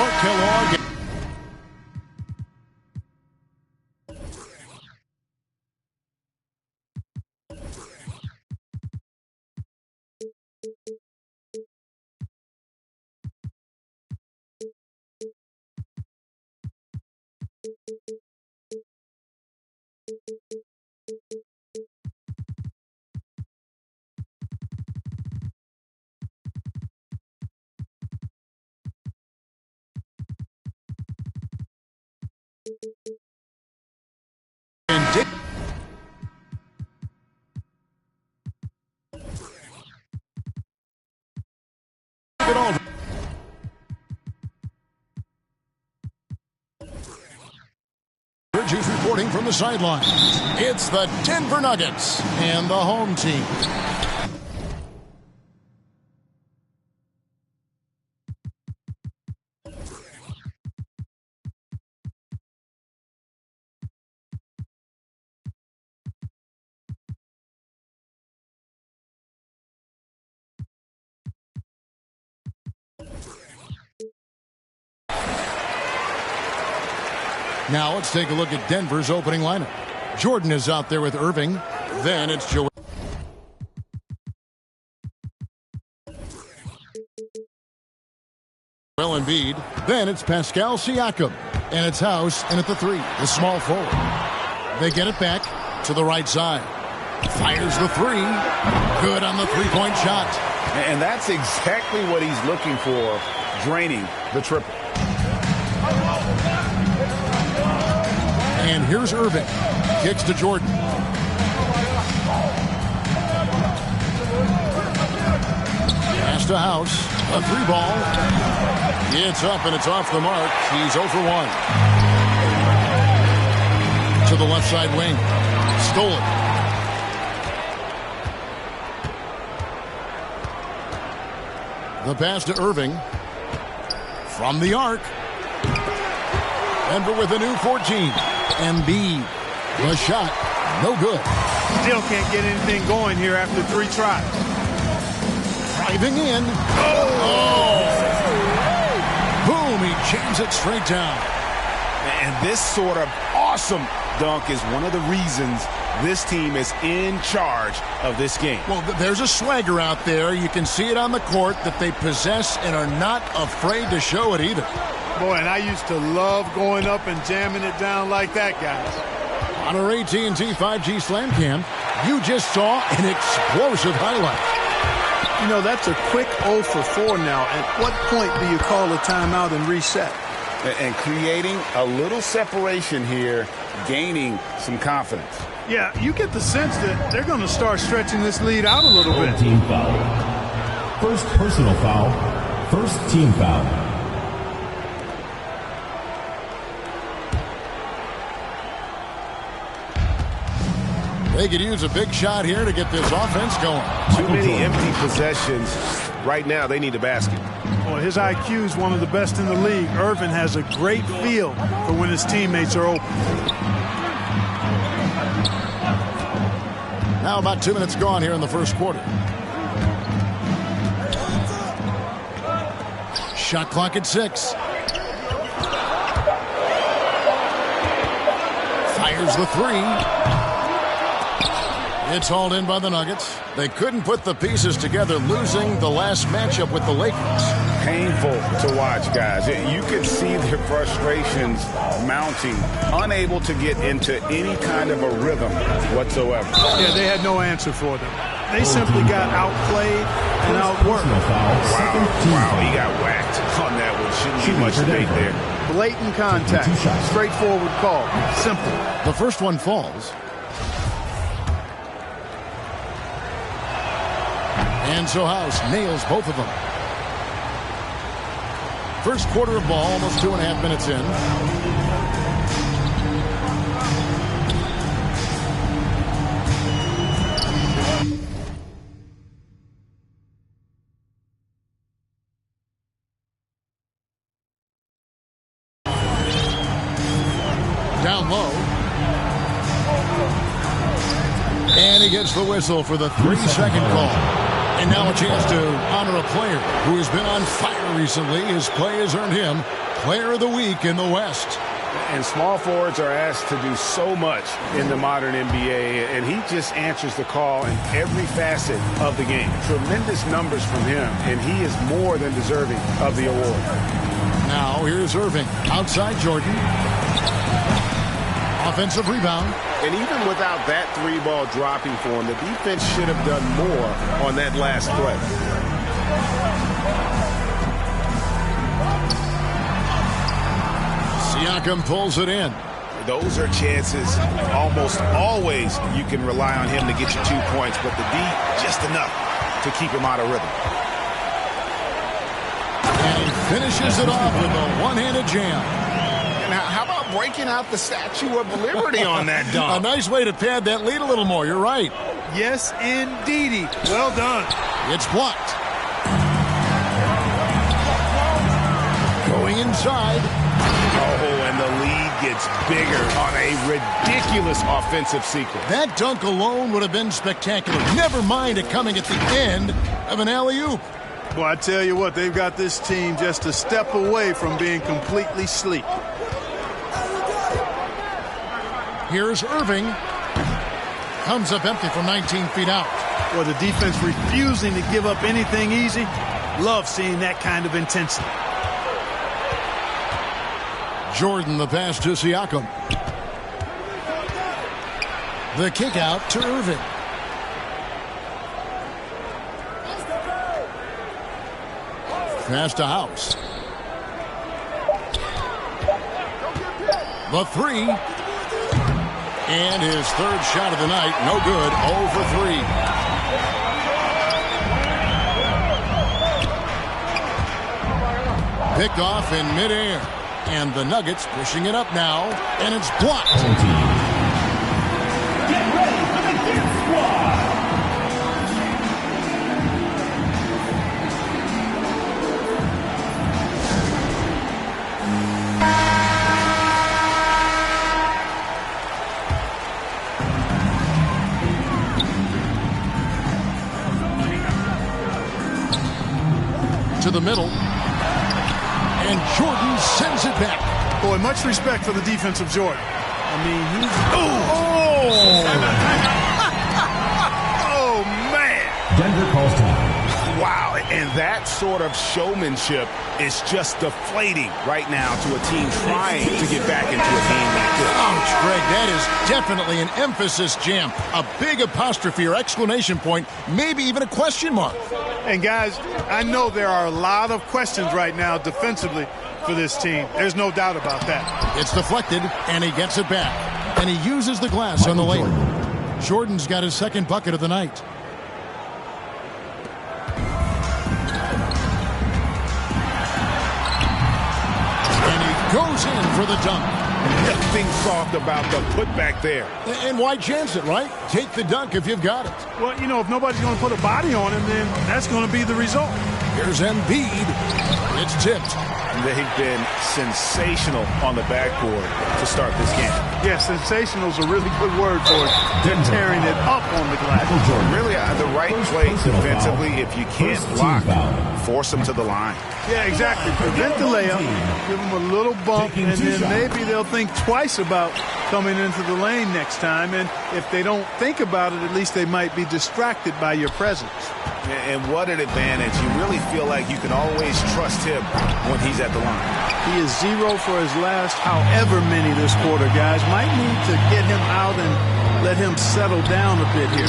Clark Kellogg. Bridges reporting from the sideline. It's the Denver Nuggets and the home team. Now let's take a look at Denver's opening lineup. Jordan is out there with Irving. Then it's Joel Embiid. Then it's Pascal Siakam. And it's House in at the 3, the small forward. They get it back to the right side. Fires the 3. Good on the three-point shot. And that's exactly what he's looking for, draining the triple. And here's Irving. Kicks to Jordan. Pass to House. A 3-ball. It's up and it's off the mark. He's 0 for 1. To the left side wing. Stole it. The pass to Irving. From the arc. Denver with a new 14. Embiid. The shot. No good. Still can't get anything going here after 3 tries. Driving in. Oh! Boom. He jams it straight down. And this sort of awesome dunk is one of the reasons this team is in charge of this game. Well, there's a swagger out there. You can see it on the court that they possess and are not afraid to show it either. Boy, and I used to love going up and jamming it down like that, guys. On our AT&T 5G Slam Cam, you just saw an explosive highlight. You know, that's a quick 0 for 4 now. At what point do you call a timeout and reset? And creating a little separation here, gaining some confidence. Yeah, you get the sense that they're going to start stretching this lead out a little bit. Team foul. First personal foul. First team foul. They could use a big shot here to get this offense going. Too many empty possessions. Right now, they need a basket. Well, his IQ is one of the best in the league. Irvin has a great feel for when his teammates are open. Now about 2 minutes gone here in the first quarter. Shot clock at 6. Fires the 3. It's hauled in by the Nuggets. They couldn't put the pieces together, losing the last matchup with the Lakers. Painful to watch, guys. You could see their frustrations mounting, unable to get into any kind of a rhythm whatsoever. Yeah, they had no answer for them. They simply got outplayed and outworked. Wow, he got whacked on that one. Shouldn't be much debate there. Blatant contact. Straightforward call. Simple. The first one falls. And so House nails both of them. First quarter of ball, almost 2.5 minutes in. Down low. And he gets the whistle for the 3-second call. And now a chance to honor a player who has been on fire recently. His play has earned him Player of the week in the West. And small forwards are asked to do so much in the modern NBA, and he just answers the call in every facet of the game. Tremendous numbers from him, and he is more than deserving of the award. Now here's Irving. Outside Jordan. Offensive rebound. And even without that three-ball dropping for him, the defense should have done more on that last play. Siakam pulls it in. Those are chances almost always you can rely on him to get you 2 points, but the D just enough to keep him out of rhythm. And he finishes it off with a one-handed jam. And how about breaking out the Statue of Liberty on that dunk? A nice way to pad that lead a little more. You're right. Yes, indeedy. Well done. It's blocked. Going inside. Oh, and the lead gets bigger on a ridiculous offensive sequence. That dunk alone would have been spectacular. Never mind it coming at the end of an alley-oop. Well, I tell you what, they've got this team just a step away from being completely sleep. Here's Irving. Comes up empty from 19 feet out. Well, the defense refusing to give up anything easy. Love seeing that kind of intensity. Jordan the pass to Siakam. The kick out to Irving. Pass to House. The three. And his third shot of the night. No good. 0 for 3. Picked off in midair. And the Nuggets pushing it up now. And it's blocked. Get ready for the Gear Squad. To the middle. And Jordan sends it back. Boy, much respect for the defensive Jordan. I mean, he's... Oh, man. Denver calls time. Wow, and that sort of showmanship is just deflating right now to a team trying to get back into a game like this. Ouch, Greg, that is definitely an emphasis jam. A big apostrophe or exclamation point, maybe even a question mark. And guys, I know there are a lot of questions right now defensively for this team. There's no doubt about that. It's deflected, and he gets it back. And he uses the glass on the lane. Jordan's got his second bucket of the night. And he goes in for the dunk. Nothing soft about the putback there. And why chance it, right? Take the dunk if you've got it. Well, you know, if nobody's going to put a body on him, then that's going to be the result. Here's Embiid. It's tipped. They've been sensational on the backboard to start this game. Yeah, sensational is a really good word for it. They're tearing it up on the glass. Really the right play defensively. If you can't block, force them to the line. Yeah, exactly. Prevent the layup, give them a little bump, and then maybe they'll think twice about coming into the lane next time. And if they don't think about it, at least they might be distracted by your presence. And what an advantage. You really feel like you can always trust him when he's at the line. He is 0 for his last however many this quarter, guys. Might need to get him out and let him settle down a bit here.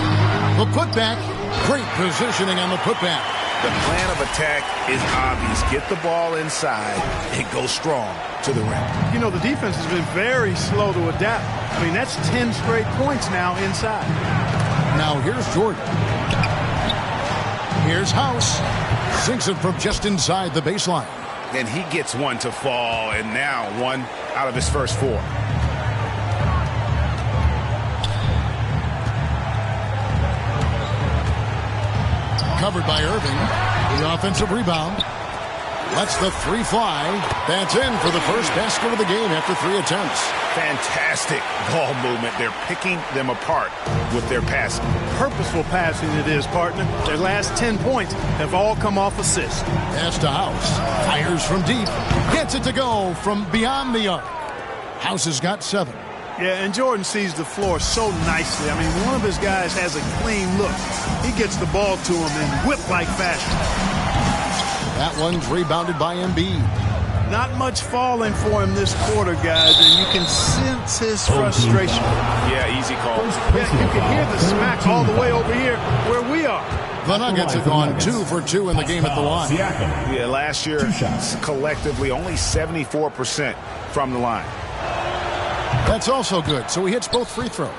The putback. Great positioning on the putback. The plan of attack is obvious. Get the ball inside and go strong to the rim. You know, the defense has been very slow to adapt. I mean, that's 10 straight points now inside. Now here's Jordan. Here's House. Sinks it from just inside the baseline. And he gets one to fall, and now one out of his first 4. Covered by Irving. The offensive rebound. Lets the three fly. That's in for the first basket of the game after 3 attempts. Fantastic ball movement. They're picking them apart with their passing. Purposeful passing it is, partner. Their last 10 points have all come off assists. Pass to House. Fires from deep. Gets it to go from beyond the arc. House has got 7. Yeah, and Jordan sees the floor so nicely. I mean, one of his guys has a clean look. He gets the ball to him in whip-like fashion. That one's rebounded by Embiid. Not much falling for him this quarter, guys, and you can sense his frustration. Yeah, easy call. Yeah, you can hear the smack all the way over here where we are. The Nuggets have gone 2 for 2 in the game at the line. Yeah, last year, collectively, only 74% from the line. That's also good, so he hits both free throws.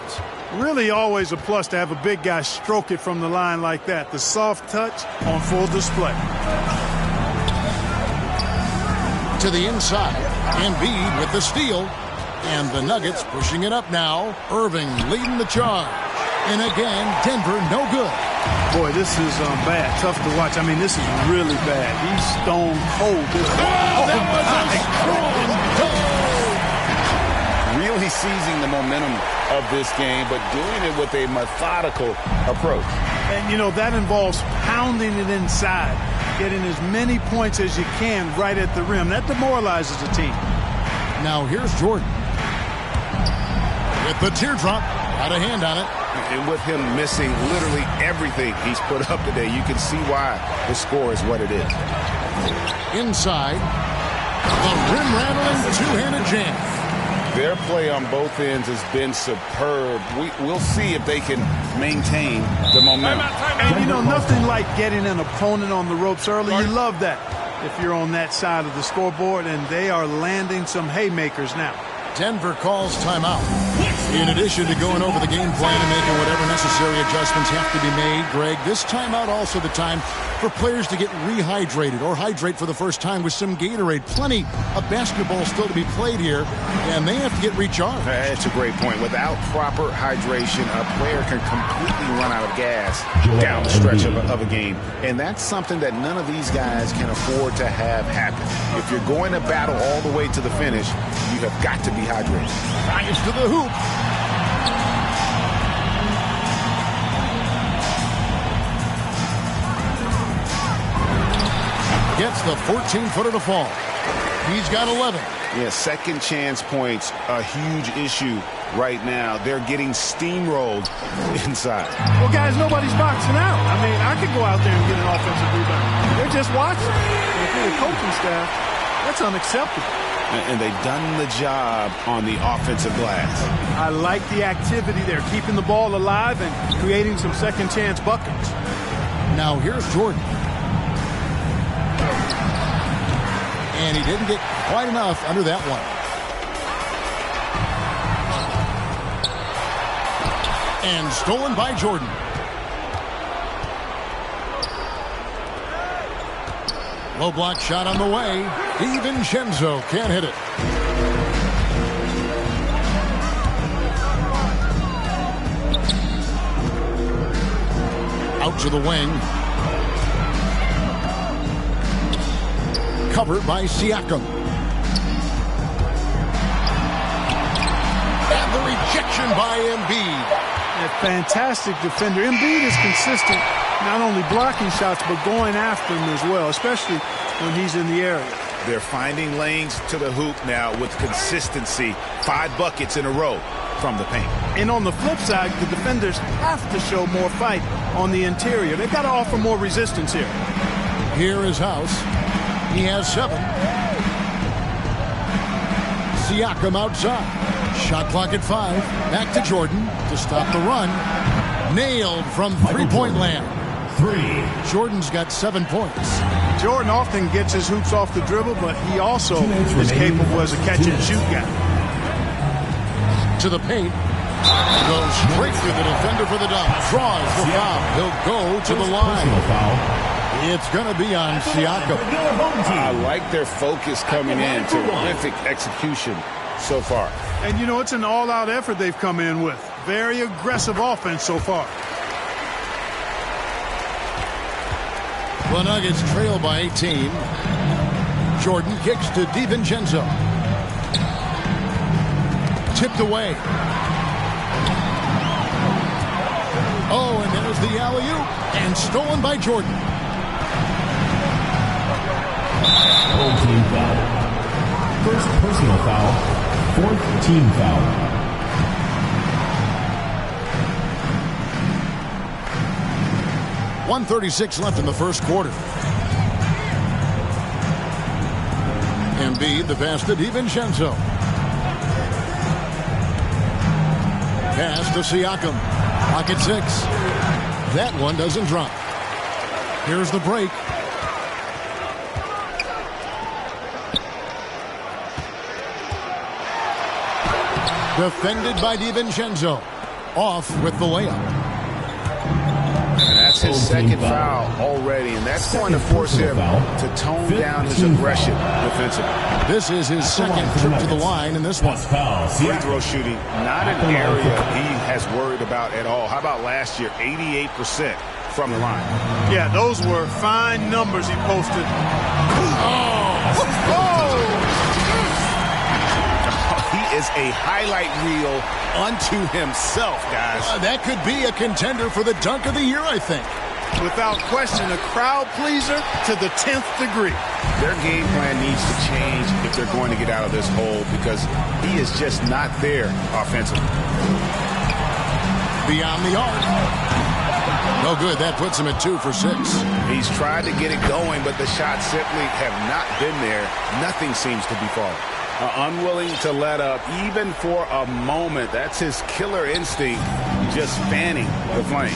Really always a plus to have a big guy stroke it from the line like that. The soft touch on full display. To the inside, Embiid with the steal. And the Nuggets pushing it up now. Irving leading the charge. And again, Denver no good. Boy, this is bad. Tough to watch. I mean, this is really bad. He's stone cold. That was a strong Really seizing the momentum of this game, but doing it with a methodical approach. And, you know, that involves pounding it inside, getting as many points as you can right at the rim. That demoralizes the team. Now here's Jordan. With the teardrop, got a hand on it. And with him missing literally everything he's put up today, you can see why the score is what it is. Inside, the rim-rattling two-handed jam. Their play on both ends has been superb. We'll see if they can maintain the momentum. And, you know, nothing like getting an opponent on the ropes early. You love that if you're on that side of the scoreboard, and they are landing some haymakers now. Denver calls timeout. In addition to going over the game plan and making whatever necessary adjustments have to be made, Greg, this timeout also the time for players to get rehydrated or hydrate for the first time with some Gatorade. Plenty of basketball still to be played here, and they have to get recharged. That's a great point. Without proper hydration, a player can completely run out of gas down the stretch of a game. And that's something that none of these guys can afford to have happen. If you're going to battle all the way to the finish, you have got to be hydrated. Fires to the hoop. Gets the 14-footer to fall. He's got 11. Yeah, second chance points, a huge issue right now. They're getting steamrolled inside. Well, guys, nobody's boxing out. I mean, I could go out there and get an offensive rebound. They're just watching. And if you're the coaching staff, that's unacceptable. And they've done the job on the offensive glass. I like the activity. They're keeping the ball alive and creating some second chance buckets. Now here's Jordan. And he didn't get quite enough under that one. And stolen by Jordan. Low block shot on the way. DiVincenzo can't hit it. Out to the wing. Covered by Siakam. And the rejection by Embiid. A fantastic defender. Embiid is consistent, not only blocking shots, but going after them as well, especially when he's in the area. They're finding lanes to the hoop now with consistency. 5 buckets in a row from the paint. And on the flip side, the defenders have to show more fight on the interior. They've got to offer more resistance here. Here is House. He has 7. Siakam outside. Shot clock at 5. Back to Jordan to stop the run. Nailed from three-point land. 3. Jordan's got 7 points. Jordan often gets his hoops off the dribble, but he also is capable as a catch-and-shoot guy. To the paint. Goes straight to the defender for the dunk. Draws the foul. He'll go to the line. It's going to be on Siakam. I like their focus coming in. Terrific execution so far. And, you know, it's an all-out effort they've come in with. Very aggressive offense so far. The Nuggets trail by 18. Jordan kicks to DiVincenzo. Tipped away. Oh, and there's the alley-oop, and stolen by Jordan. Home team foul. First personal foul. Fourth team foul. .136 left in the first quarter. Embiid, the pass to DiVincenzo. Pass to Siakam. Pocket 6. That one doesn't drop. Here's the break. Defended by DiVincenzo. Off with the layup. And that's his second foul already, and that's going to force him to tone down his aggression defensively. This is his second trip to the line in this one. Free throw shooting, not an area he has worried about at all. How about last year, 88% from the line? Yeah, those were fine numbers he posted. He is a highlight reel unto himself, guys. That could be a contender for the dunk of the year, I think. Without question, a crowd pleaser to the 10th degree. Their game plan needs to change if they're going to get out of this hole, because he is just not there offensively. Beyond the arc. No good. That puts him at 2 for 6. He's tried to get it going, but the shots simply have not been there. Nothing seems to be falling. Unwilling to let up, even for a moment. That's his killer instinct, just fanning the flame.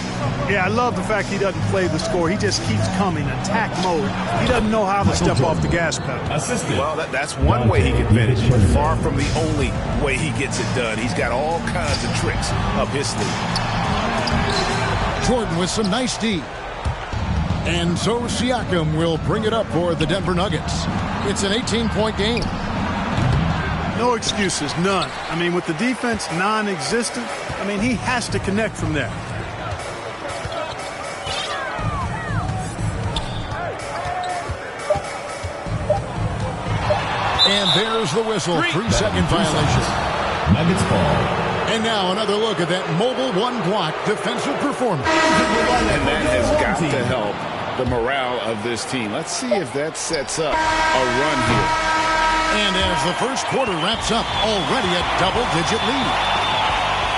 Yeah, I love the fact he doesn't play the score. He just keeps coming, attack mode. He doesn't know how to step off the gas pedal. Well, that's one way he can finish, but far from the only way he gets it done. He's got all kinds of tricks up his sleeve. Jordan with some nice D. And so Siakam will bring it up for the Denver Nuggets. It's an 18-point game. No excuses, none. I mean, with the defense non-existent, I mean, he has to connect from there. And there's the whistle. 3-second violation. Nuggets ball. And now another look at that mobile one-block defensive performance. And that has got to help the morale of this team. Let's see if that sets up a run here. And as the first quarter wraps up, already a double-digit lead.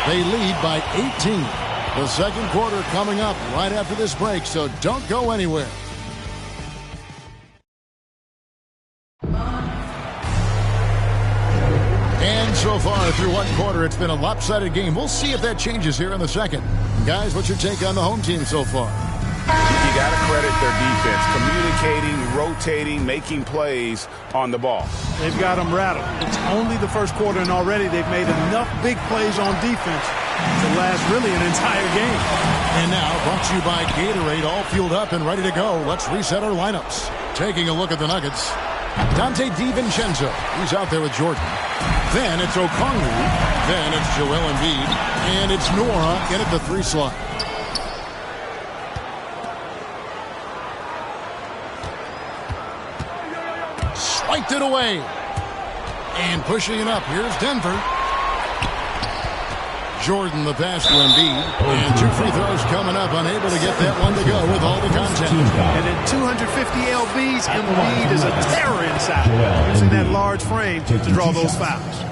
They lead by 18. The second quarter coming up right after this break, so don't go anywhere. And so far through one quarter, it's been a lopsided game. We'll see if that changes here in the second. Guys, what's your take on the home team so far? You got to credit their defense, communicating, rotating, making plays on the ball. They've got them rattled. It's only the first quarter, and already they've made enough big plays on defense to last really an entire game. And now, brought to you by Gatorade, all fueled up and ready to go. Let's reset our lineups. Taking a look at the Nuggets. Dante DiVincenzo, he's out there with Jordan. Then it's Okongwu. Then it's Joel Embiid. And it's Nora in at the 3 slot. Swiped it away. And pushing it up. Here's Denver. Jordan the pass to Embiid. And 2 free throws coming up. Unable to get that one to go with all the contact. And at 250 lbs, Embiid is a terror inside. Using that large frame to draw those fouls.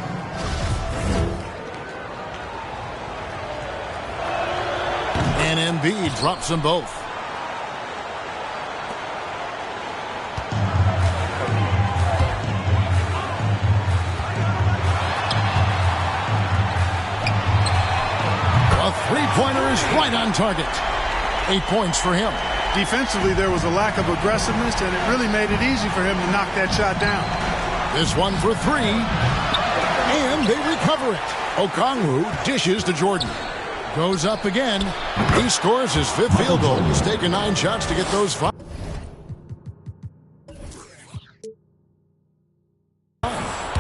And Embiid drops them both. A three-pointer is right on target. 8 points for him. Defensively, there was a lack of aggressiveness, and it really made it easy for him to knock that shot down. This one for 3. And they recover it. Okongwu dishes to Jordan. Goes up again. He scores his 5th field goal. He's taken 9 shots to get those 5.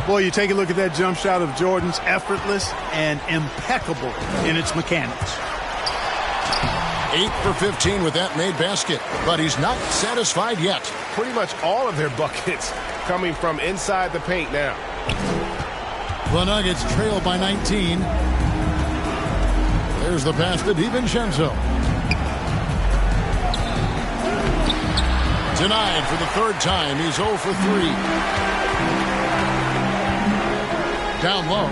Boy, you take a look at that jump shot of Jordan's, effortless and impeccable in its mechanics. 8 for 15 with that made basket, but he's not satisfied yet. Pretty much all of their buckets coming from inside the paint now. The Nuggets trail by 19. There's the pass to DiVincenzo. Denied for the third time. He's 0 for 3. Down low.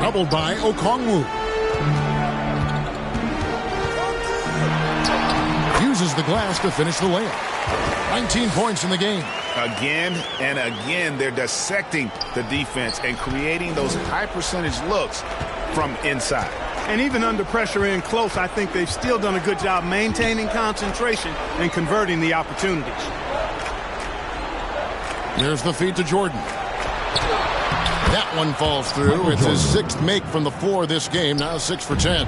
Doubled by Okongwu. Uses the glass to finish the layup. 19 points in the game. Again and again, they're dissecting the defense and creating those high percentage looks from inside. And even under pressure in close, I think they've still done a good job maintaining concentration and converting the opportunities. Here's the feed to Jordan. That one falls through. It's his 6th make from the floor this game. Now 6 for 10.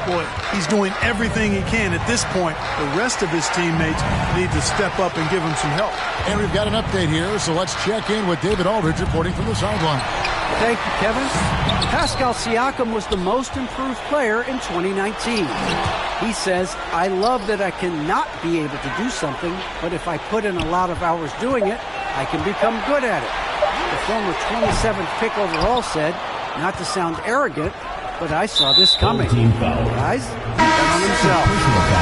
Boy, he's doing everything he can at this point. The rest of his teammates need to step up and give him some help. And we've got an update here, so let's check in with David Aldridge reporting from the sideline. Thank you, Kevin. Pascal Siakam was the most improved player in 2019. He says, I love that I cannot be able to do something, but if I put in a lot of hours doing it, I can become good at it. The former 27th pick overall said, not to sound arrogant, but I saw this coming. Guys, bet on himself.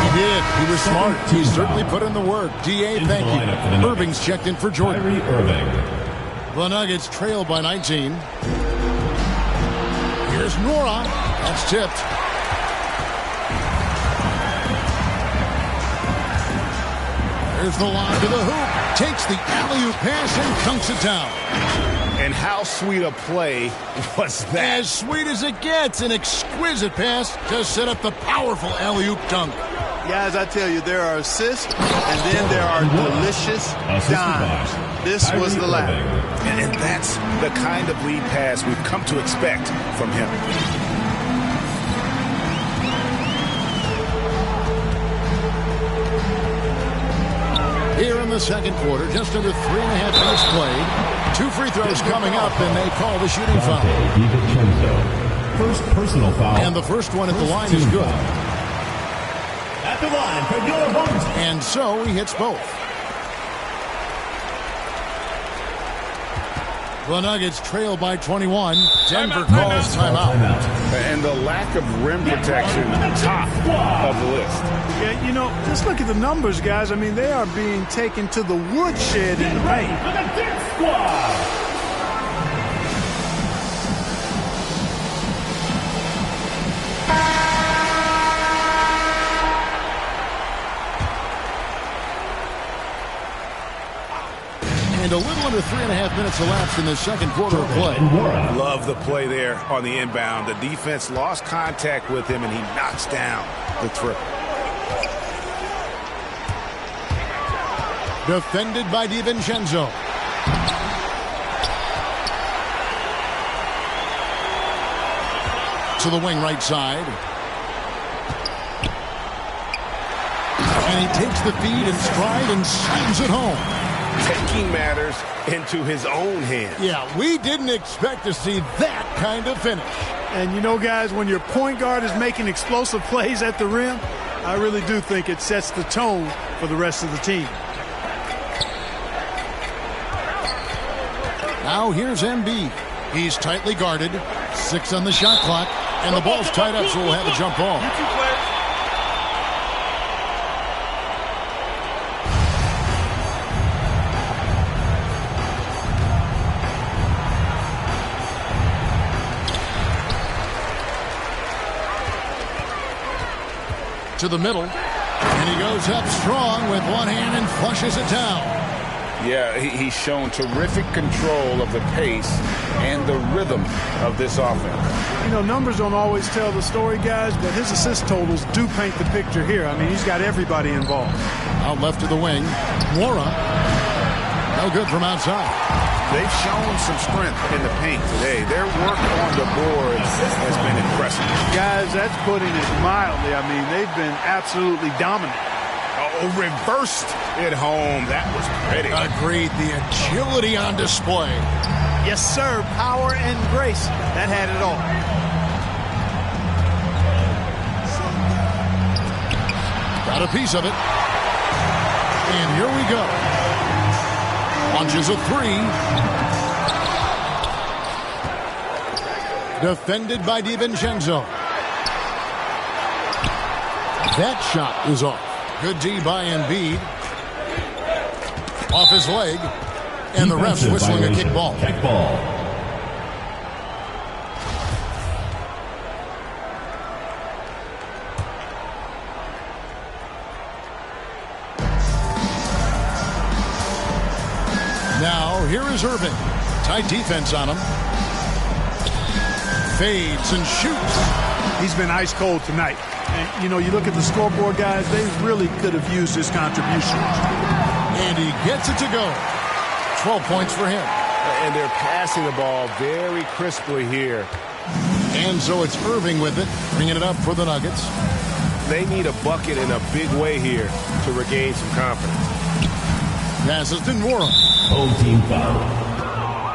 He did. He was smart. He certainly put in the work. D.A., thank you. Irving's checked in for Jordan. The Nuggets trail by 19. Here's Nora. That's tipped. There's the lob to the hoop. Takes the alley-oop pass and dunks it down. And how sweet a play was that? As sweet as it gets. An exquisite pass to set up the powerful alley-oop dunk. Guys, I tell you, there are assists, and then there are delicious dimes. This was the latter. And that's the kind of lead pass we've come to expect from him. Here in the second quarter, just under 3.5 minutes played. 2 free throws coming up, and they call the shooting foul. First personal foul. And the first one at the line is good. At the line for your opponent. And so he hits both. The Nuggets trail by 21. Denver calls timeout. And the lack of rim protection, top of the list. Yeah, you know, just look at the numbers, guys. I mean, they are being taken to the woodshed in the paint. And a little under 3.5 minutes elapsed in the second quarter of play. Love the play there on the inbound. The defense lost contact with him, and he knocks down the triple. Defended by DiVincenzo. To the wing right side. And he takes the feed in stride and slams it home. Taking matters into his own hands. Yeah, we didn't expect to see that kind of finish. And you know, guys, when your point guard is making explosive plays at the rim, I really do think it sets the tone for the rest of the team. Now here's Embiid. He's tightly guarded. 6 on the shot clock. And the ball's tied up, so we'll have a jump ball. To the middle. And he goes up strong with one hand and flushes it down. Yeah, he's shown terrific control of the pace and the rhythm of this offense. You know, numbers don't always tell the story, guys, but his assist totals do paint the picture here. I mean, he's got everybody involved. Out left to the wing. Mora. No good from outside. They've shown some strength in the paint today. Their work on the boards has been impressive. Guys, that's putting it mildly. I mean, they've been absolutely dominant. Oh, reversed it home. That was pretty. Agreed. The agility on display. Yes, sir. Power and grace. That had it all. Got a piece of it. And here we go. Launches a three. Defended by DiVincenzo. That shot is off. Good D by Embiid. Off his leg. And the ref's whistling a kick ball. Now, here is Irving. Tight defense on him. Fades and shoots. He's been ice cold tonight. And, you know, you look at the scoreboard, guys, they really could have used his contribution. And he gets it to go. 12 points for him. And they're passing the ball very crisply here. And so it's Irving with it, bringing it up for the Nuggets. They need a bucket in a big way here to regain some confidence. Passes to Nora. Home team foul.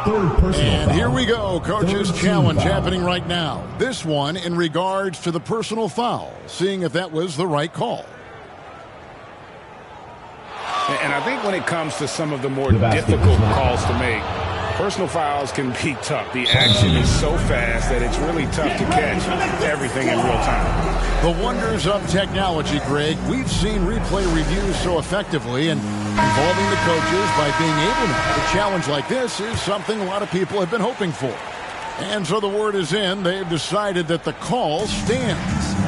Third personal And foul. here we go. Coach's Third challenge team foul. happening right now. This one in regards to the personal foul, seeing if that was the right call. And I think when it comes to some of the more difficult calls to make, personal fouls can be tough. The action is so fast that it's really tough to catch everything in real time. The wonders of technology, Greg. We've seen replay reviews so effectively, and involving the coaches by being able to have a challenge like this is something a lot of people have been hoping for. And so the word is in. They've decided that the call stands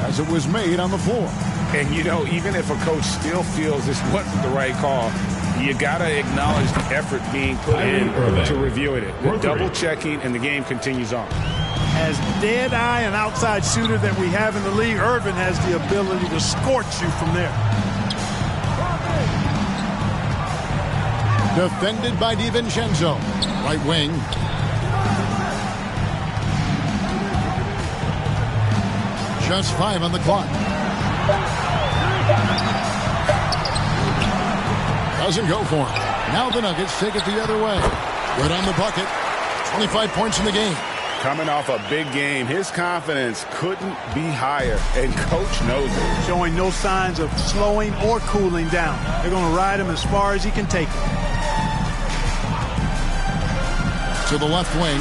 as it was made on the floor. And, you know, even if a coach still feels this wasn't the right call, you got to acknowledge the effort being put in to reviewing it. The double-checking, and the game continues on. As dead-eye and outside shooter that we have in the league, Irvin has the ability to scorch you from there. Defended by DiVincenzo. Right wing. Just 5 on the clock. Doesn't go for him. Now the Nuggets take it the other way. Good on the bucket. 25 points in the game. Coming off a big game, his confidence couldn't be higher, and coach knows it. Showing no signs of slowing or cooling down. They're going to ride him as far as he can take it. To the left wing.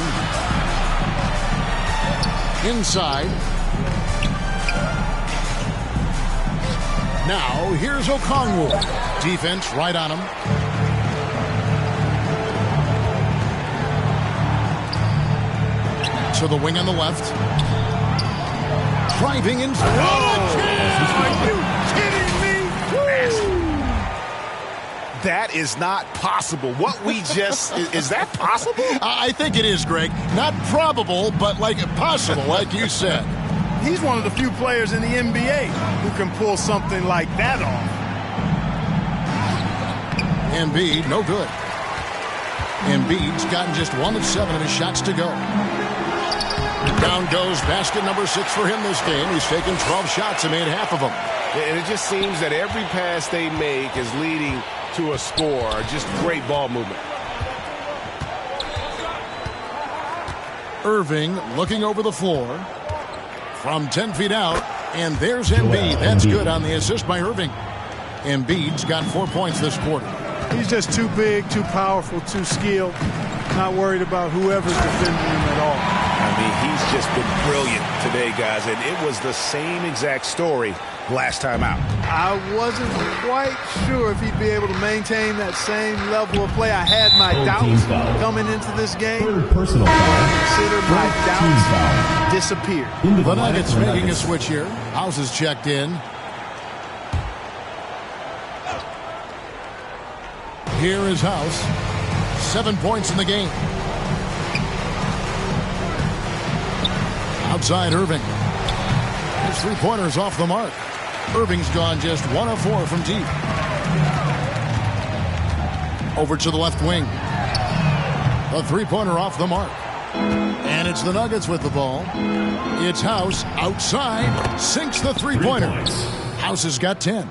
Inside. Now, here's Okongwu. Defense right on him. To the wing on the left. Driving in. Are you kidding me? That is not possible. What we just... is that possible? I think it is, Greg. Not probable, but like possible, like you said. He's one of the few players in the NBA who can pull something like that off. Embiid, no good. Embiid's gotten just 1 of 7 of his shots to go. Down goes basket number 6 for him this game. He's taken 12 shots and made half of them. And it just seems that every pass they make is leading to a score. Just great ball movement. Irving looking over the floor. From 10 feet out, and there's Embiid. That's good on the assist by Irving. Embiid's got 4 points this quarter. He's just too big, too powerful, too skilled. Not worried about whoever's defending him at all. I mean, he's just been brilliant today, guys, and it was the same exact story last time out. I wasn't quite sure if he'd be able to maintain that same level of play. I had my doubts coming into this game. Third personal foul. Consider my doubts disappeared. The Nuggets making a switch here. House is checked in. Here is House. 7 points in the game. Outside Irving. His three-pointers off the mark. Irving's gone just 1 of 4 from deep. Over to the left wing. A three-pointer off the mark. And it's the Nuggets with the ball. It's House outside. Sinks the three-pointer. House has got 10.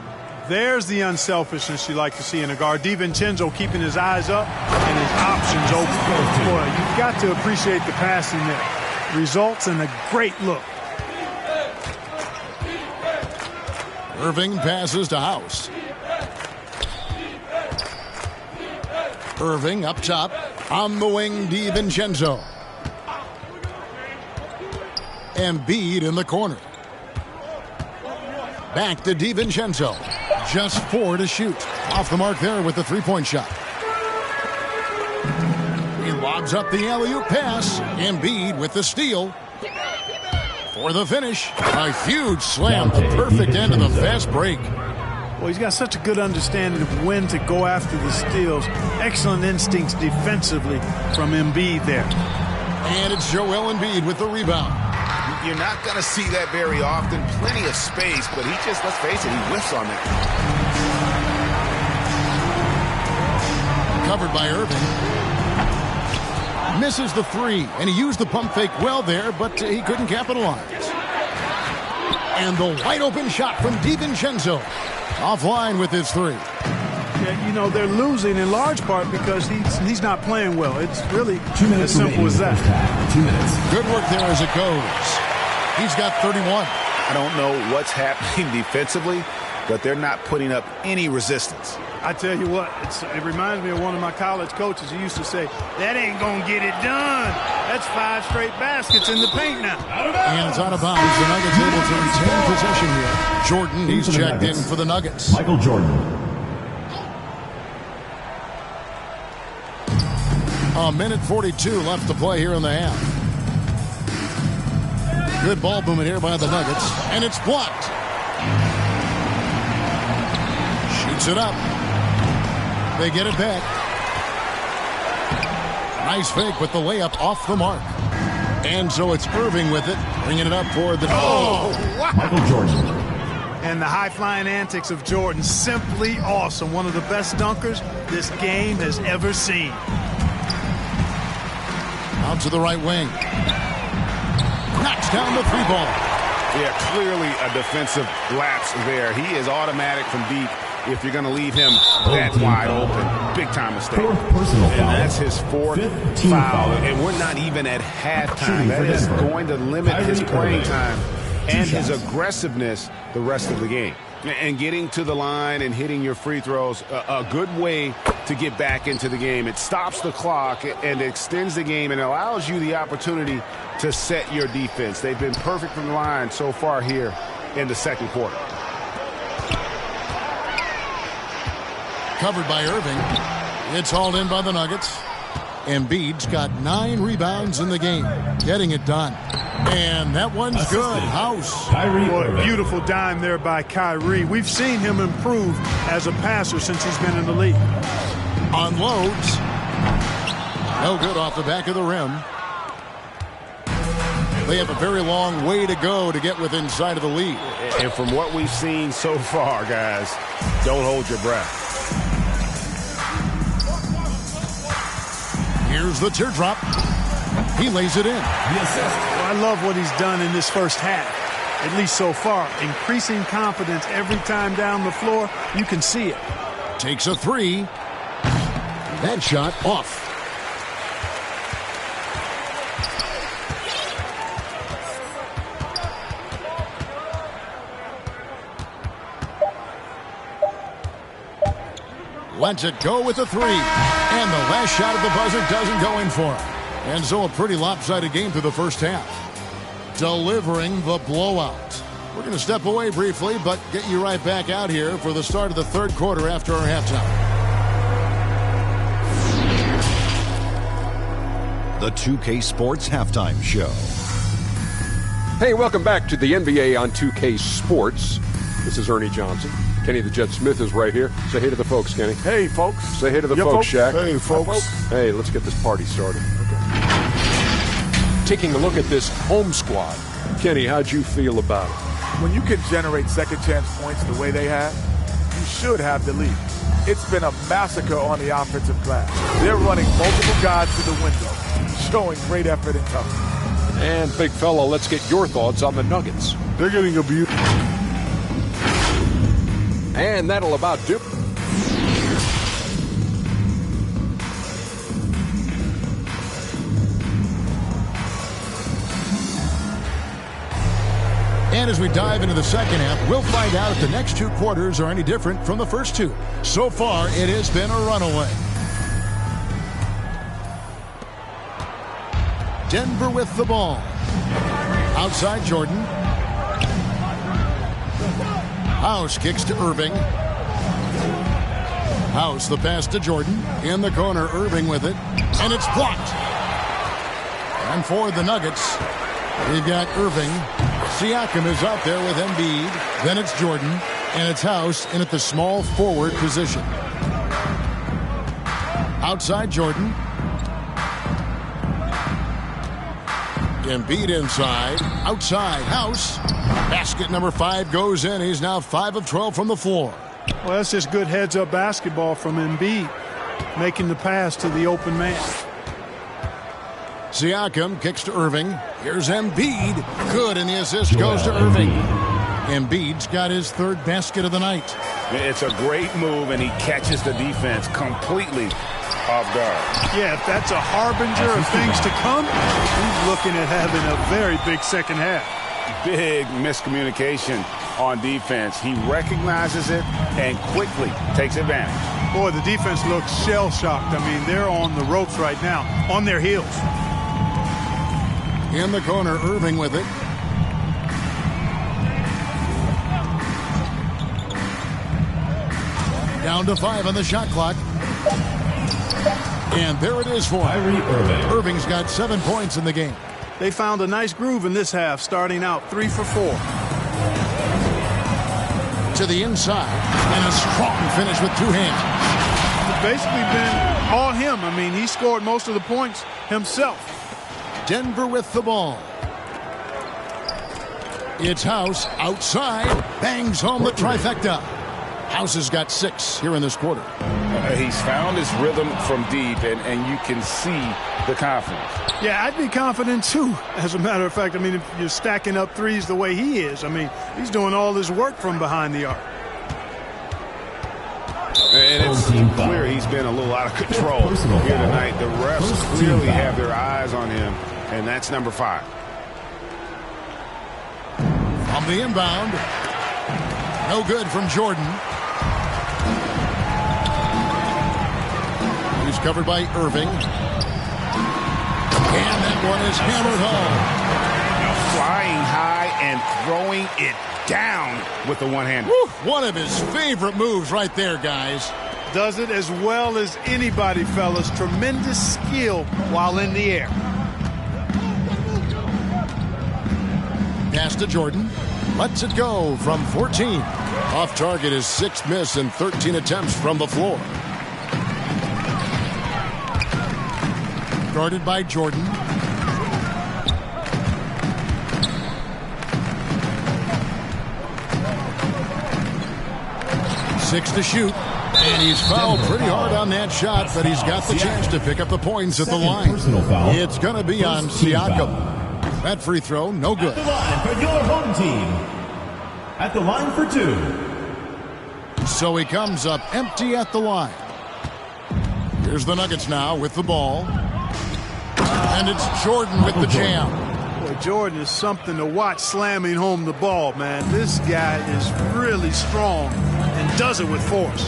There's the unselfishness you like to see in a guard. DiVincenzo keeping his eyes up and his options open. Boy, you've got to appreciate the passing there. Results in a great look. Irving passes to House. Irving up top. On the wing, DiVincenzo. Embiid in the corner. Back to DiVincenzo. Just 4 to shoot. Off the mark there with the three-point shot. He lobs up the alley-oop pass. Embiid with the steal. For the finish, a huge slam, the perfect end of the fast break. Well, he's got such a good understanding of when to go after the steals. Excellent instincts defensively from Embiid there. And it's Joel Embiid with the rebound. You're not going to see that very often. Plenty of space, but he just, let's face it, he whiffs on that. Covered by Irving. Misses the three, and he used the pump fake well there, but he couldn't capitalize. And the wide open shot from DiVincenzo. Offline with his three. Yeah, you know, they're losing in large part because he's not playing well. It's really 2 minutes as simple as that. 2 minutes. Good work there as it goes. He's got 31. I don't know what's happening defensively, but they're not putting up any resistance. I tell you what, it reminds me of one of my college coaches who used to say, that ain't going to get it done. That's 5 straight baskets in the paint now. And it's out of bounds. The Nuggets able to retain possession here. Jordan, he's checked in for the Nuggets. Michael Jordan. A minute 42 left to play here in the half. Good ball movement here by the Nuggets. And it's blocked. Shoots it up. They get it back. Nice fake with the layup off the mark. And so it's Irving with it, bringing it up for the... wow. Michael Jordan. And the high-flying antics of Jordan, simply awesome. One of the best dunkers this game has ever seen. Out to the right wing. Knocks down the three ball. Yeah, clearly a defensive lapse there. He is automatic from deep. If you're going to leave him that wide open, big-time mistake. And that's his 4th foul. And we're not even at halftime. That is going to limit his playing time and his aggressiveness the rest of the game. And getting to the line and hitting your free throws, a good way to get back into the game. It stops the clock and extends the game and allows you the opportunity to set your defense. They've been perfect from the line so far here in the second quarter. Covered by Irving. It's hauled in by the Nuggets. Embiid's got 9 rebounds in the game. Getting it done. And that one's good. House. Boy, beautiful dime there by Kyrie. We've seen him improve as a passer since he's been in the league. Unloads. No good off the back of the rim. They have a very long way to go to get within sight of the lead. And from what we've seen so far, guys, don't hold your breath. Here's the teardrop. He lays it in. Well, I love what he's done in this first half, at least so far. Increasing confidence every time down the floor. You can see it. Takes a 3. That shot off. Lets it go with a 3. And the last shot at the buzzer doesn't go in for him. And so a pretty lopsided game through the first half. Delivering the blowout. We're going to step away briefly, but get you right back out here for the start of the third quarter after our halftime. The 2K Sports Halftime Show. Hey, welcome back to the NBA on 2K Sports. This is Ernie Johnson. Kenny the Jet Smith is right here. Say hey to the folks, Kenny. Hey, folks. Say hey to the folks, Shaq. Hey, folks. Hey, let's get this party started. Okay. Taking a look at this home squad. Kenny, how'd you feel about it? When you can generate second chance points the way they have, you should have the lead. It's been a massacre on the offensive glass. They're running multiple guys to the window, showing great effort and toughness. And, big fella, let's get your thoughts on the Nuggets. They're getting abused. And that'll about do it. And as we dive into the second half, we'll find out if the next 2 quarters are any different from the first 2. So far, it has been a runaway. Denver with the ball. Outside Jordan. House kicks to Irving. House, the pass to Jordan. In the corner, Irving with it. And it's blocked. And for the Nuggets, we've got Irving. Siakam is out there with Embiid. Then it's Jordan. And it's House in at the small forward position. Outside Jordan. Embiid inside. Outside House. Basket number 5 goes in. He's now 5 of 12 from the floor. Well, that's just good heads-up basketball from Embiid, making the pass to the open man. Siakam kicks to Irving. Here's Embiid. Good, and the assist goes to Irving. Embiid's got his 3rd basket of the night. It's a great move, and he catches the defense completely off guard. Yeah, if that's a harbinger of things to come, he's looking at having a very big second half. Big miscommunication on defense. He recognizes it and quickly takes advantage. Boy, the defense looks shell-shocked. I mean, they're on the ropes right now, on their heels. In the corner, Irving with it. Down to 5 on the shot clock. And there it is for him. Irving's got 7 points in the game. They found a nice groove in this half, starting out 3 for 4. To the inside, and a strong finish with 2 hands. It's basically been all him. I mean, he scored most of the points himself. Denver with the ball. It's House outside, bangs home the trifecta. House has got 6 here in this quarter. He's found his rhythm from deep, and you can see the confidence. Yeah, I'd be confident too, as a matter of fact. I mean, if you're stacking up threes the way he is, I mean, he's doing all this work from behind the arc. And it's clear he's been a little out of control here tonight. The refs clearly have their eyes on him, and that's number 5. From the inbound, no good from Jordan. He's covered by Irving. And that one is hammered home. Flying high and throwing it down with the one-hander. One of his favorite moves right there, guys. Does it as well as anybody, fellas. Tremendous skill while in the air. Pass to Jordan. Lets it go from 14. Off target is 6 miss and 13 attempts from the floor. Guarded by Jordan. Six to shoot. And he's fouled pretty hard on that shot, but he's got the chance to pick up the points at the line. It's going to be on Siakam. That free throw, no good. At the line for your home team. At the line for 2. So he comes up empty at the line. Here's the Nuggets now with the ball. And it's Jordan with the jam. Boy, Jordan is something to watch slamming home the ball, man. This guy is really strong and does it with force.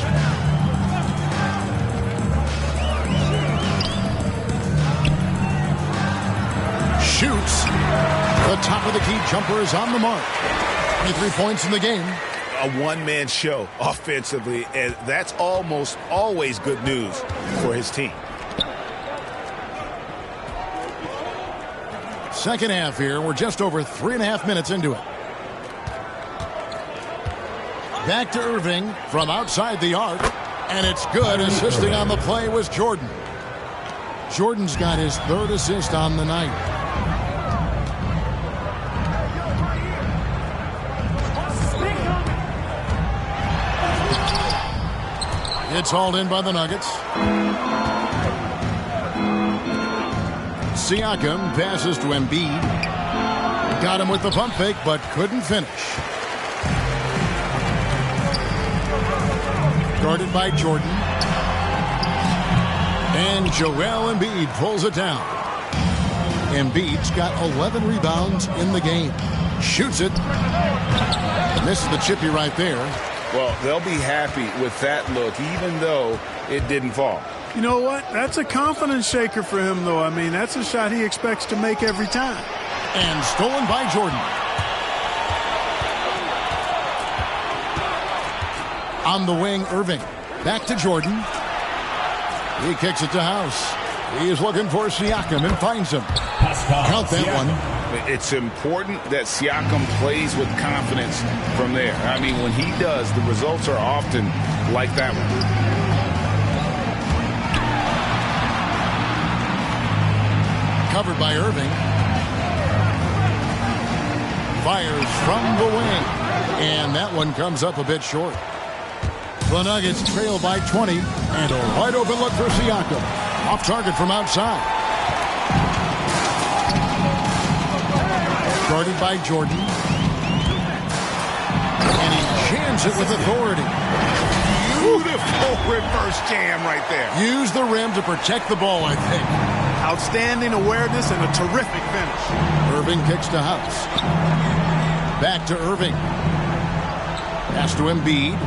Shoots. The top of the key jumper is on the mark. 23 points in the game. A one-man show offensively, and that's almost always good news for his team. Second half here. We're just over 3.5 minutes into it. Back to Irving from outside the arc. And it's good. Assisting on the play was Jordan. Jordan's got his 3rd assist on the night. It's hauled in by the Nuggets. Siakam passes to Embiid. Got him with the pump fake, but couldn't finish. Guarded by Jordan. And Joel Embiid pulls it down. Embiid's got 11 rebounds in the game. Shoots it. Misses the chippy right there. Well, they'll be happy with that look, even though it didn't fall. You know what? That's a confidence shaker for him, though. I mean, that's a shot he expects to make every time. And stolen by Jordan. On the wing, Irving. Back to Jordan. He kicks it to House. He is looking for Siakam and finds him. Count that one. It's important that Siakam plays with confidence from there. I mean, when he does, the results are often like that one. Covered by Irving. Fires from the wing. And that one comes up a bit short. The Nuggets trail by 20. And a wide open look for Siakam. Off target from outside. Guarded by Jordan. And he jams it with authority. Beautiful reverse jam right there. Use the rim to protect the ball, I think. Outstanding awareness and a terrific finish. Irving kicks to House. Back to Irving. Pass to Embiid.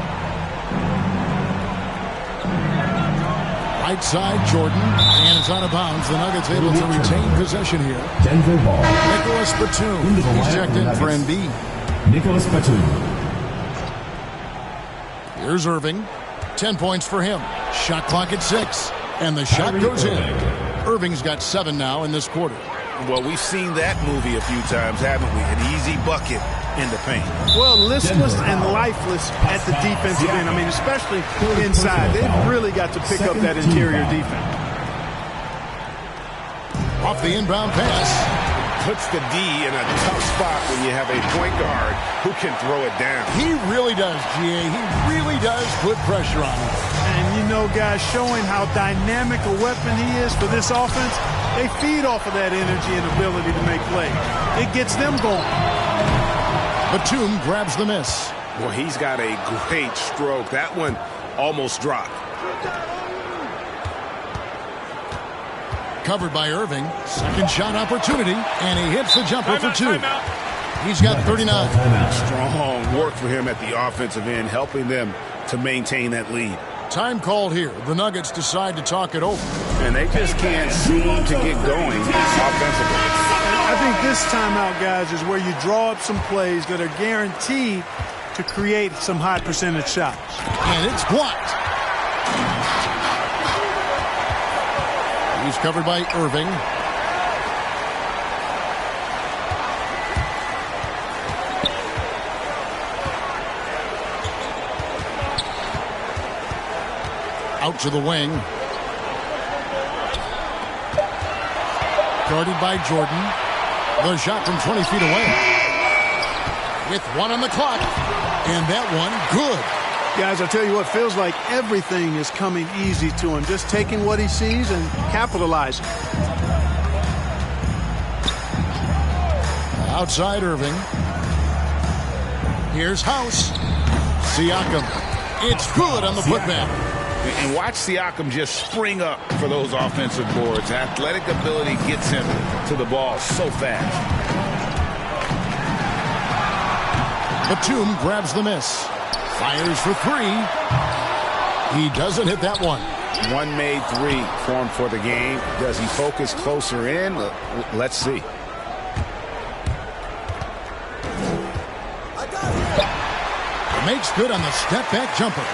Right side, Jordan. And it's out of bounds. The Nuggets able to retain possession here. Denver ball. Nicholas Batum. He's checked in for Embiid. Nicholas Batum. Here's Irving. 10 points for him. Shot clock at 6. And the shot goes in. Irving's got 7 now in this quarter. Well, we've seen that movie a few times, haven't we? An easy bucket in the paint. Well, listless and lifeless at the defensive end. I mean, especially inside. They've really got to pick up that interior defense. Off the inbound pass. Puts the D in a tough spot when you have a point guard who can throw it down. He really does, GA. He really does put pressure on him. And, you know, guys, showing how dynamic a weapon he is for this offense, they feed off of that energy and ability to make plays. It gets them going. Batum grabs the miss. Well, he's got a great stroke. That one almost dropped. Covered by Irving. Second shot opportunity. And he hits the jumper for 2. He's got 39. Strong work for him at the offensive end, helping them to maintain that lead. Time called here. The Nuggets decide to talk it over. And they just can't seem to get going offensively. I think this timeout, guys, is where you draw up some plays that are guaranteed to create some high percentage shots. And it's blocked. He's covered by Irving. Out to the wing. Guarded by Jordan. The shot from 20 feet away. With 1 on the clock. And that one good. Guys, I tell you what, feels like everything is coming easy to him. Just taking what he sees and capitalizing. Outside Irving. Here's House. Siakam. It's good on the putback. And watch Siakam just spring up for those offensive boards. Athletic ability gets him to the ball so fast. Batum grabs the miss. Fires for 3. He doesn't hit that one. One made 3 for him for the game. Does he focus closer in? Let's see. Makes good on the step-back jumper.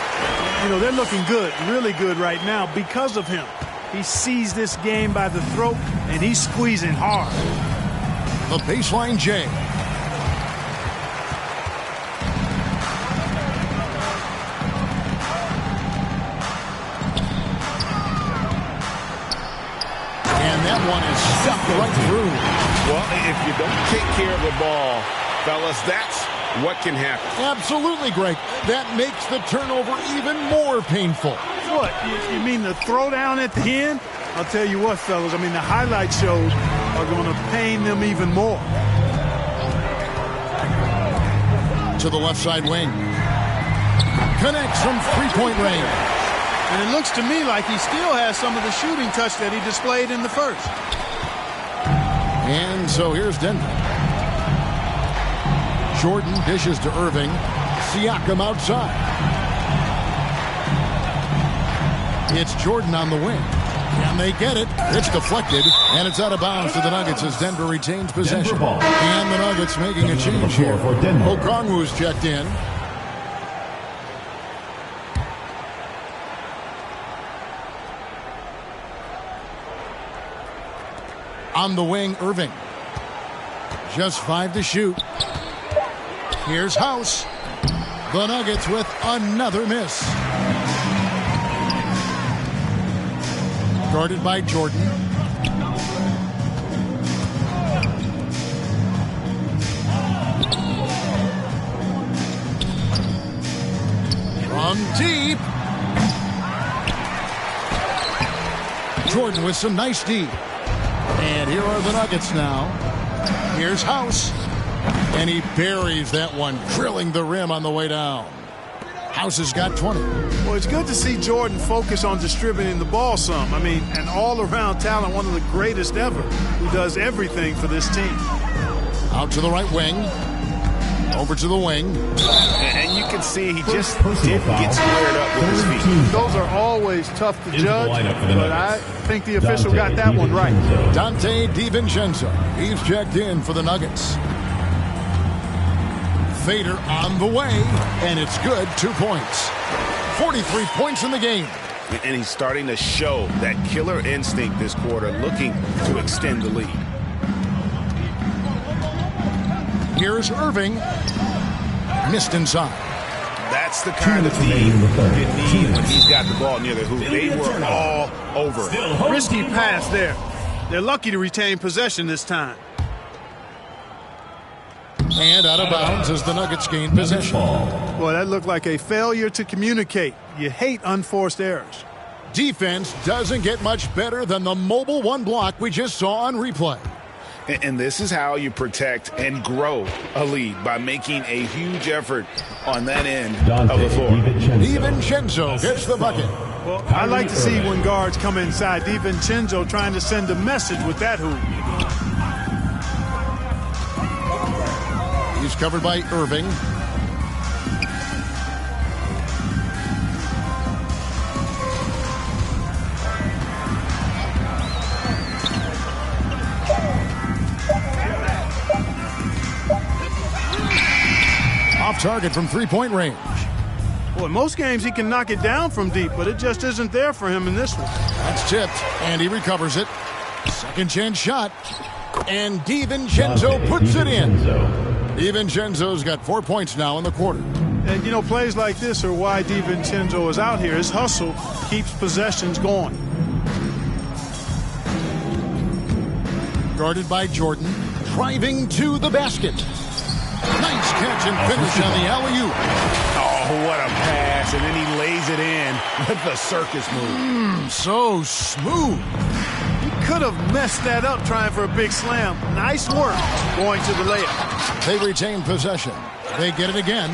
You know, they're looking good, really good right now because of him. He sees this game by the throat, and he's squeezing hard. The baseline J. And that one is stuck right through. Well, if you don't take care of the ball, fellas, that's what can happen. Absolutely, Greg. That makes the turnover even more painful. What? You mean the throwdown at the end? I'll tell you what, fellas. I mean, the highlight shows are going to pain them even more. To the left side wing. Connects from three-point range. And it looks to me like he still has some of the shooting touch that he displayed in the first. And so here's Denver. Jordan dishes to Irving. Siakam outside. It's Jordan on the wing. And they get it. It's deflected, and it's out of bounds to the Nuggets as Denver retains possession. And the Nuggets making a change here. Okongwu's checked in. On the wing, Irving. Just 5 to shoot. Here's House. The Nuggets with another miss. Guarded by Jordan. From deep. Jordan with some nice D. And here are the Nuggets now. Here's House. And he buries that one, drilling the rim on the way down. House has got 20. Well, it's good to see Jordan focus on distributing the ball some. I mean, an all-around talent, one of the greatest ever, who does everything for this team. Out to the right wing. Over to the wing. And you can see he just didn't get squared up with his feet. Those are always tough to judge, but I think the official got that one right. Dante DiVincenzo. He's checked in for the Nuggets. Fader on the way, and it's good. 2 points. 43 points in the game. And he's starting to show that killer instinct this quarter, looking to extend the lead. Here's Irving. Missed inside. That's the kind of team you need when he's got the ball near the hoop. They were all over it. Risky pass there. They're lucky to retain possession this time. And out of bounds as the Nuggets gain possession. Boy, that looked like a failure to communicate. You hate unforced errors. Defense doesn't get much better than the mobile one block we just saw on replay. And this is how you protect and grow a lead, by making a huge effort on that end of the floor. DiVincenzo gets the bucket. Well, I like to see when guards come inside. DiVincenzo trying to send a message with that hoop. He's covered by Irving. Off target from three-point range. Boy, most games he can knock it down from deep, but it just isn't there for him in this one. That's tipped, and he recovers it. Second chance shot, and DiVincenzo puts it in. DiVincenzo's got 4 points now in the quarter. And, you know, plays like this are why DiVincenzo is out here. His hustle keeps possessions going. Guarded by Jordan, driving to the basket. Nice catch and finish on the alley-oop. Oh, what a pass, and then he lays it in with the circus move. So smooth. He could have messed that up trying for a big slam. Nice work going to the layup. They retain possession. They get it again.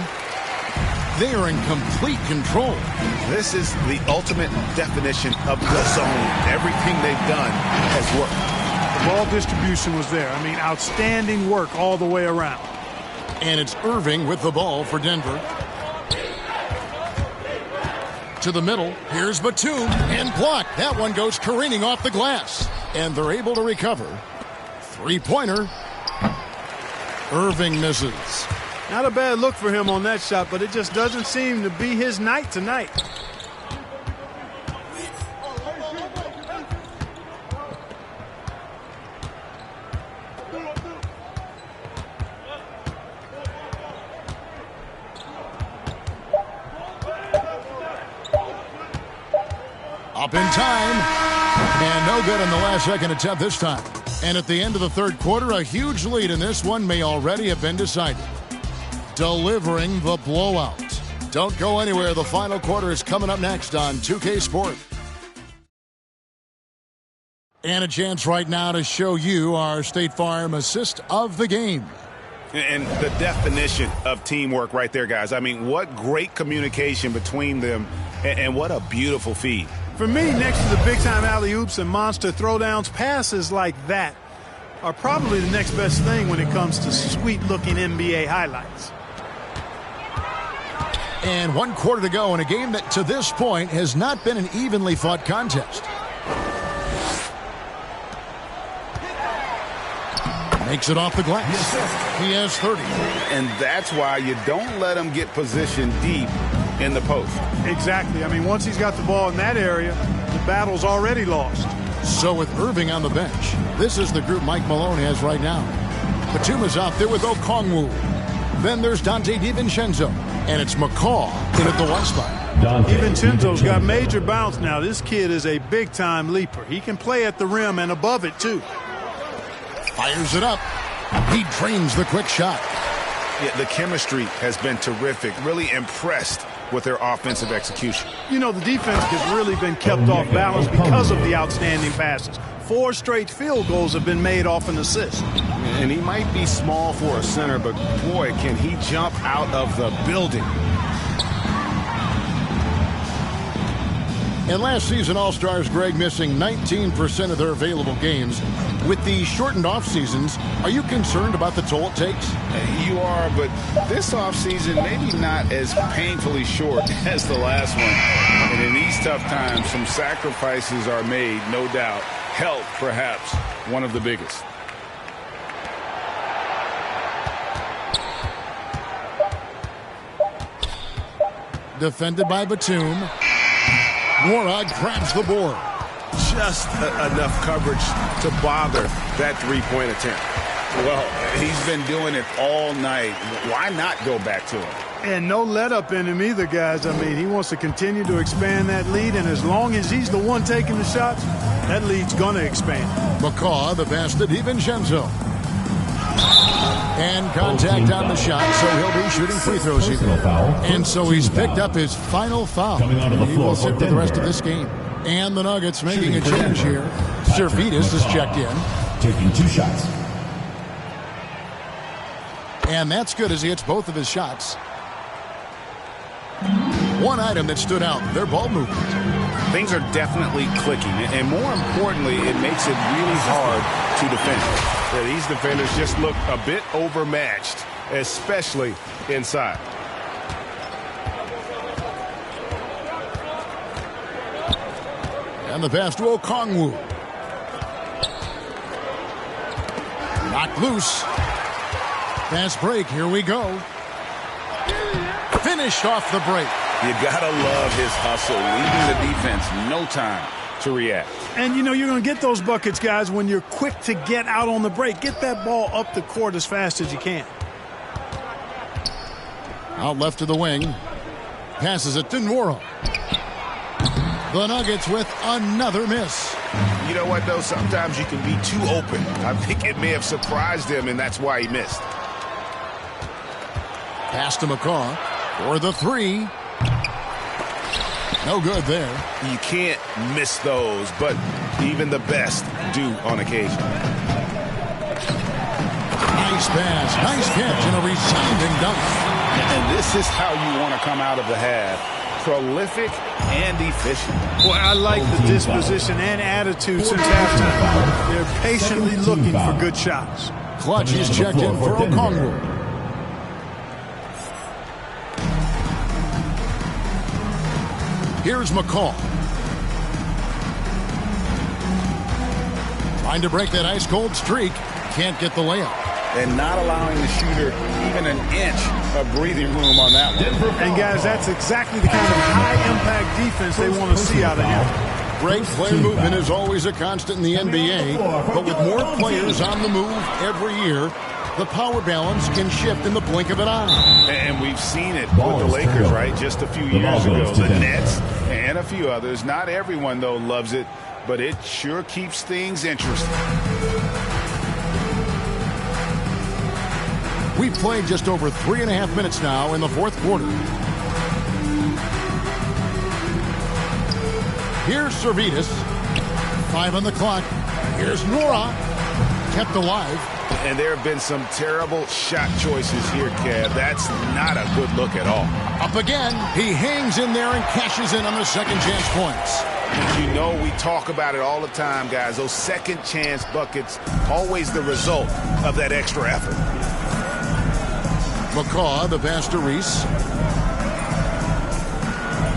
They are in complete control. This is the ultimate definition of the zone. Everything they've done has worked. The ball distribution was there. I mean, outstanding work all the way around. And it's Irving with the ball for Denver. To the middle. Here's Batum. And blocked. That one goes careening off the glass. And they're able to recover. Three-pointer. Irving misses. Not a bad look for him on that shot, but it just doesn't seem to be his night tonight. Up in time, and no good on the last second attempt this time. And at the end of the third quarter, a huge lead in this one may already have been decided. Delivering the blowout. Don't go anywhere. The final quarter is coming up next on 2K Sport. And a chance right now to show you our State Farm assist of the game. And the definition of teamwork right there, guys. I mean, what great communication between them, and what a beautiful feed. For me, next to the big-time alley-oops and monster throwdowns, passes like that are probably the next best thing when it comes to sweet-looking NBA highlights. And 1 quarter to go in a game that to this point has not been an evenly fought contest. Makes it off the glass. He has 30. And that's why you don't let him get positioned deep in the post. Exactly. I mean, once he's got the ball in that area, the battle's already lost. So with Irving on the bench, this is the group Mike Malone has right now. Batuma's out there with Okongwu. Then there's Dante DiVincenzo. And it's McCaw in at the one spot. DiVincenzo's got major bounce now. This kid is a big-time leaper. He can play at the rim and above it, too. Fires it up. He drains the quick shot. Yeah, the chemistry has been terrific. Really impressed with their offensive execution. You know, the defense has really been kept off balance because of the outstanding passes. 4 straight field goals have been made off an assist. And he might be small for a center, but boy, can he jump out of the building. And last season, All-Stars Greg missing 19% of their available games. With the shortened off-seasons, are you concerned about the toll it takes? You are, but this offseason maybe not as painfully short as the last one. And in these tough times, some sacrifices are made, no doubt. Health, perhaps, one of the biggest. Defended by Batum. Morag grabs the board. Just enough coverage to bother that three-point attempt. Well, he's been doing it all night. Why not go back to him? And no let-up in him either, guys. I mean, he wants to continue to expand that lead, and as long as he's the one taking the shots, that lead's going to expand. McCaw, the pass to DiVincenzo. And contact on the shot, so he'll be shooting free throws here. And so he's picked up his final foul. He will sit for the rest of this game. And the Nuggets making a change here. Servidis is checked in. Taking 2 shots. And that's good as he hits both of his shots. One item that stood out, their ball movement. Things are definitely clicking, and more importantly, it makes it really hard to defend. Yeah, these defenders just look a bit overmatched, especially inside. And the pass to Okongwu. Knocked loose. Fast break, here we go. Finished off the break. You gotta love his hustle, leaving the defense no time to react. And, you know, you're going to get those buckets, guys, when you're quick to get out on the break. Get that ball up the court as fast as you can. Out left to the wing. Passes it to Nwora. The Nuggets with another miss. You know what, though? Sometimes you can be too open. I think it may have surprised him, and that's why he missed. Pass to McCaw for the 3. No good there. You can't miss those, but even the best do on occasion. Nice pass, nice catch, and a resounding dunk. And this is how you want to come out of the half. Prolific and efficient. Boy, I like the disposition and attitude since halftime. They're patiently looking for good shots. Clutch is checked in for Okongwu. Here's McCaw. Trying to break that ice-cold streak. Can't get the layup. And not allowing the shooter even an inch of breathing room on that one. And, guys, that's exactly the kind of high-impact defense they want to see out of him. Great player movement is always a constant in the NBA, but with more players on the move every year, the power balance can shift in the blink of an eye. And we've seen it with the Lakers, right, just a few years ago. The Nets and a few others. Not everyone, though, loves it, but it sure keeps things interesting. We've played just over 3.5 minutes now in the fourth quarter. Here's Servidis. 5 on the clock. Here's Nwora. Kept alive. And there have been some terrible shot choices here, Kev. That's not a good look at all. Up again. He hangs in there and cashes in on the second chance points. You know, we talk about it all the time, guys. Those second chance buckets, always the result of that extra effort. McCaw, the pass to Reese.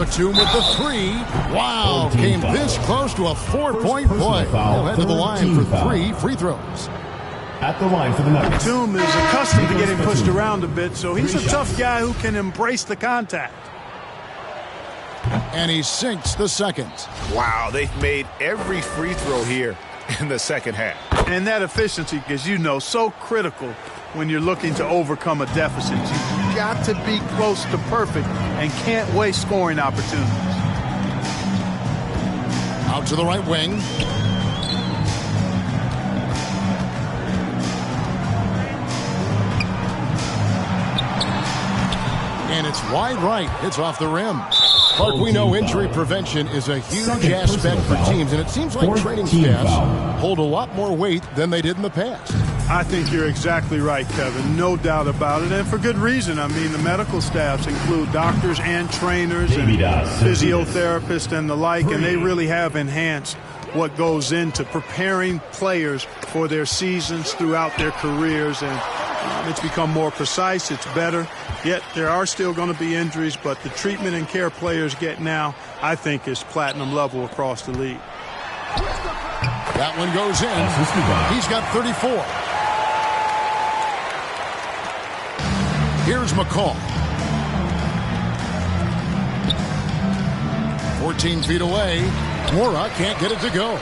Batum with the three. Wow, came this close to a 4-point play. He'll head to the line for 3 free throws. At the line for the Nuggets. Batum is accustomed to getting pushed around a bit, so he's a tough guy who can embrace the contact. And he sinks the second. Wow, they've made every free throw here in the second half. And that efficiency, as you know, so critical when you're looking to overcome a deficit. You've got to be close to perfect and can't waste scoring opportunities. Out to the right wing. And it's wide right. It's off the rim. Clark, we know injury prevention is a huge aspect for teams, and it seems like training staffs hold a lot more weight than they did in the past. I think you're exactly right, Kevin. No doubt about it, and for good reason. I mean, the medical staffs include doctors and trainers and physiotherapists and the like, and they really have enhanced what goes into preparing players for their seasons throughout their careers, and it's become more precise, it's better. Yet there are still going to be injuries, but the treatment and care players get now, I think, is platinum level across the league. That one goes in. He's got 34. Here's McCall. 14 feet away. Mora can't get it to go.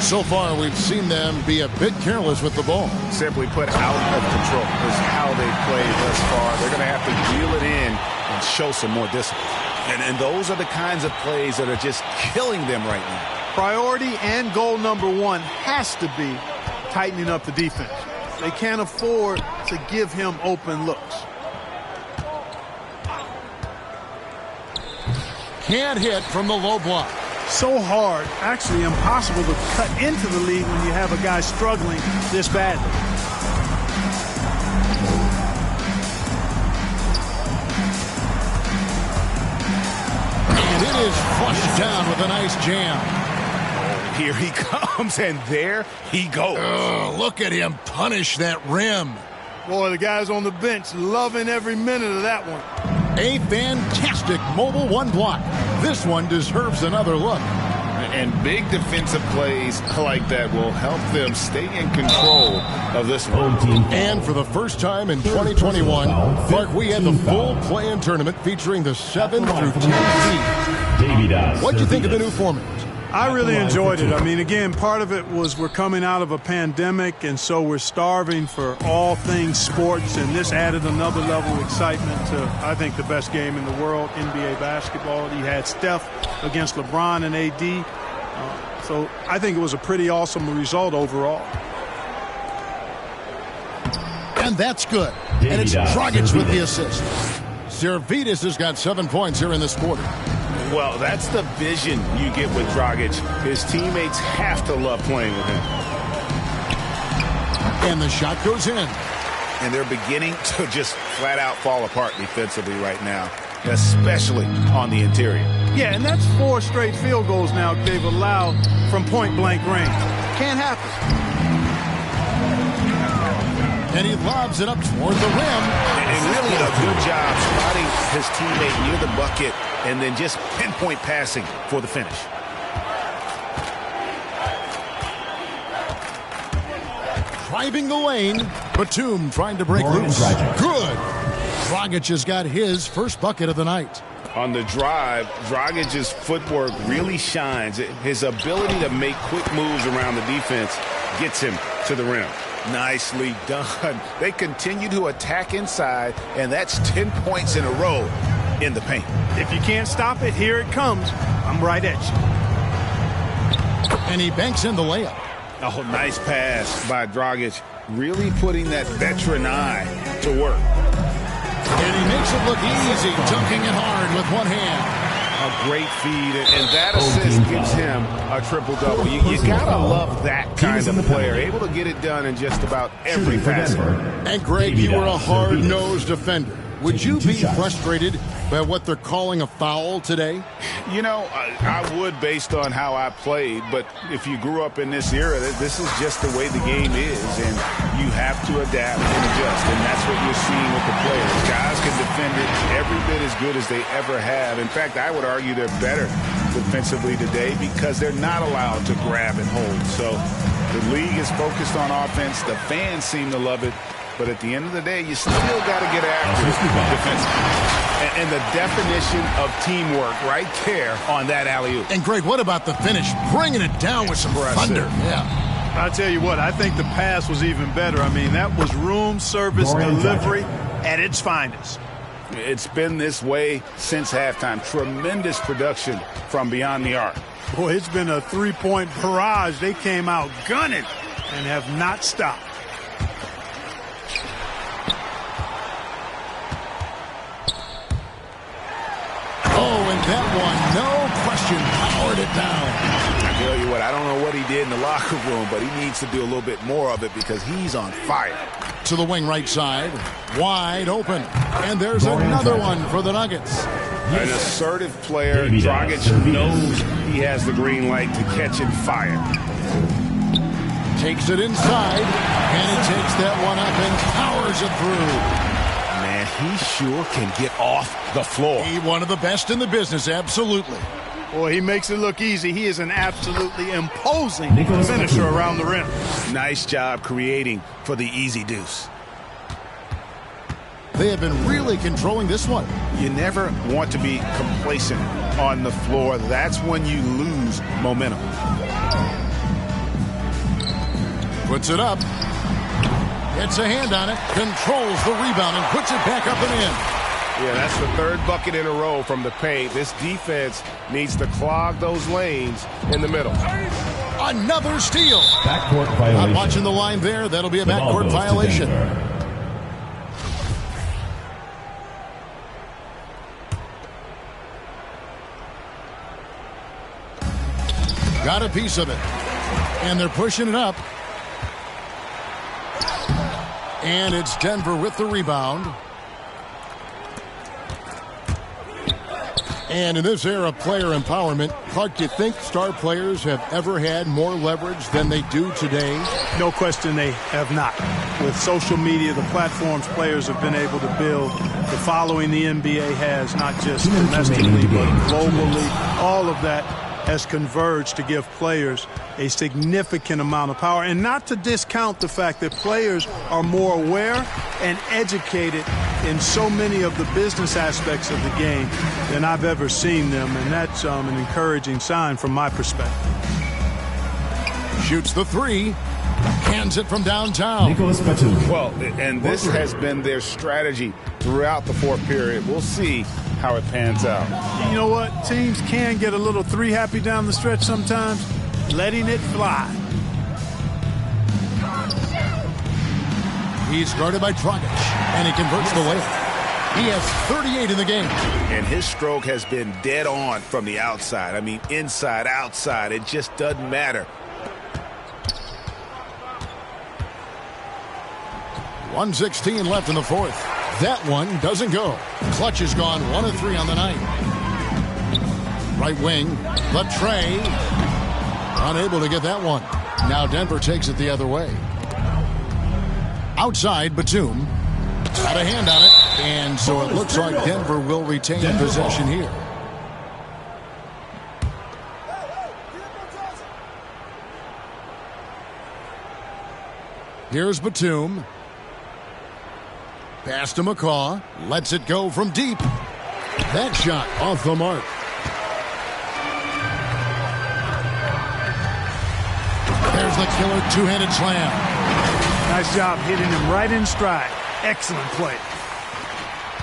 So far, we've seen them be a bit careless with the ball. Simply put, out of control is how they've played thus far. They're going to have to reel it in and show some more discipline. And those are the kinds of plays that are just killing them right now. Priority and goal number one has to be tightening up the defense. They can't afford to give him open looks. Can't hit from the low block. So hard, actually impossible to cut into the lead when you have a guy struggling this badly. And it is flushed down with a nice jam. Here he comes, and there he goes. Look at him punish that rim. Boy, the guys on the bench loving every minute of that one. A fantastic mobile one block. This one deserves another look. And big defensive plays like that will help them stay in control of this one. And for the first time in 2021, Clark, we had the full play-in tournament featuring the 7 through 10 seeds. What'd you think of the new format? I really enjoyed it. I mean, again, part of it was we're coming out of a pandemic, and so we're starving for all things sports, and this added another level of excitement to, I think, the best game in the world, NBA basketball. You had Steph against LeBron and AD, so I think it was a pretty awesome result overall. And that's good. And it's Dragic with the assist. Servidis has got 7 points here in this quarter. Well, that's the vision you get with Dragic. His teammates have to love playing with him. And the shot goes in. And they're beginning to just flat out fall apart defensively right now, especially on the interior. Yeah, and that's 4 straight field goals now they've allowed from point-blank range. Can't happen. And he lobs it up toward the rim. And really a good job spotting his teammate near the bucket and then just pinpoint passing for the finish. Driving the lane. Batum trying to break loose. Good. Dragic has got his first bucket of the night. On the drive, Dragic's footwork really shines. His ability to make quick moves around the defense gets him to the rim. Nicely done. They continue to attack inside, and that's 10 points in a row in the paint. If you can't stop it, here it comes. I'm right at you. And he banks in the layup. Oh, nice pass by Dragic. Really putting that veteran eye to work. And he makes it look easy, dunking it hard with one hand. A great feed, and that assist gives him a triple-double. You gotta love that kind of player, able to get it done in just about every facet. And Greg, you were a hard-nosed defender. Would you be frustrated But what they're calling a foul today? You know, I would based on how I played, but if you grew up in this era, this is just the way the game is, and you have to adapt and adjust, and that's what you're seeing with the players. Guys can defend it every bit as good as they ever have. In fact, I would argue they're better defensively today because they're not allowed to grab and hold. So the league is focused on offense. The fans seem to love it. But at the end of the day, you still got to get after it defensively. And the definition of teamwork right there on that alley-oop. And, Greg, what about the finish? Bringing it down with some thunder. Yeah. I'll tell you what, I think the pass was even better. I mean, that was room service delivery at its finest. It's been this way since halftime. Tremendous production from beyond the arc. Boy, it's been a three-point barrage. They came out gunning and have not stopped. That one, no question, powered it down. I tell you what, I don't know what he did in the locker room, but he needs to do a little bit more of it because he's on fire. To the wing right side, wide open. And there's another one for the Nuggets. An assertive player. Dragic knows he has the green light to catch and fire. Takes it inside, and he takes that one up and powers it through. Man, he sure can get off the floor. He's one of the best in the business, absolutely. Boy, he makes it look easy. He is an absolutely imposing finisher around the rim. Nice job creating for the easy deuce. They have been really controlling this one. You never want to be complacent on the floor. That's when you lose momentum. Puts it up. Gets a hand on it, controls the rebound, and puts it back up and in. Yeah, that's the third bucket in a row from the paint. This defense needs to clog those lanes in the middle. Another steal. Backcourt violation. I'm watching the line there. That'll be a backcourt violation. Got a piece of it. And they're pushing it up. And it's Denver with the rebound. And in this era of player empowerment, Clark, do you think star players have ever had more leverage than they do today? No question they have not. With social media, the platforms players have been able to build, the following the NBA has, not just domestically, but globally, all of that has converged to give players a significant amount of power. And not to discount the fact that players are more aware and educated in so many of the business aspects of the game than I've ever seen them. And that's an encouraging sign from my perspective. Shoots the three. Hands it from downtown. Well, and this has been their strategy throughout the fourth period. We'll see how it pans out. You know what? Teams can get a little three happy down the stretch sometimes. Letting it fly. He's guarded by Dragic, and he converts the layup. He has 38 in the game. And his stroke has been dead on from the outside. I mean, inside, outside, it just doesn't matter. 1:16 left in the fourth. That one doesn't go. Clutch has gone 1 of 3 on the night. Right wing, Latrey. Unable to get that one. Now Denver takes it the other way. Outside, Batum. Got a hand on it. And so it looks like Denver will retain possession here. Here's Batum. Pass to McCaw. Lets it go from deep. That shot off the mark. There's the killer two-handed slam. Nice job hitting him right in stride. Excellent play.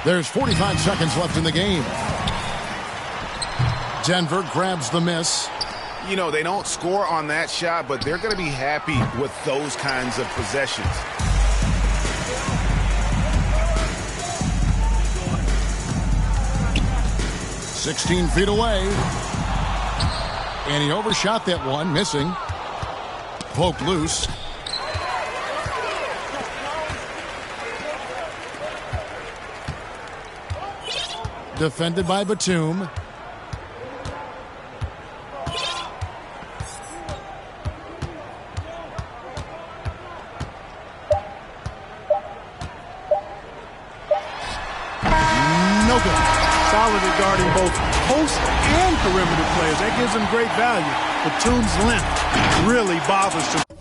There's 45 seconds left in the game. Denver grabs the miss. You know, they don't score on that shot, but they're going to be happy with those kinds of possessions. "16 feet away. And he overshot that one, missing. Poked loose. Defended by Batum. No good. Solid at guarding both post and perimeter players. That gives them great value. Batum's length really bothers them.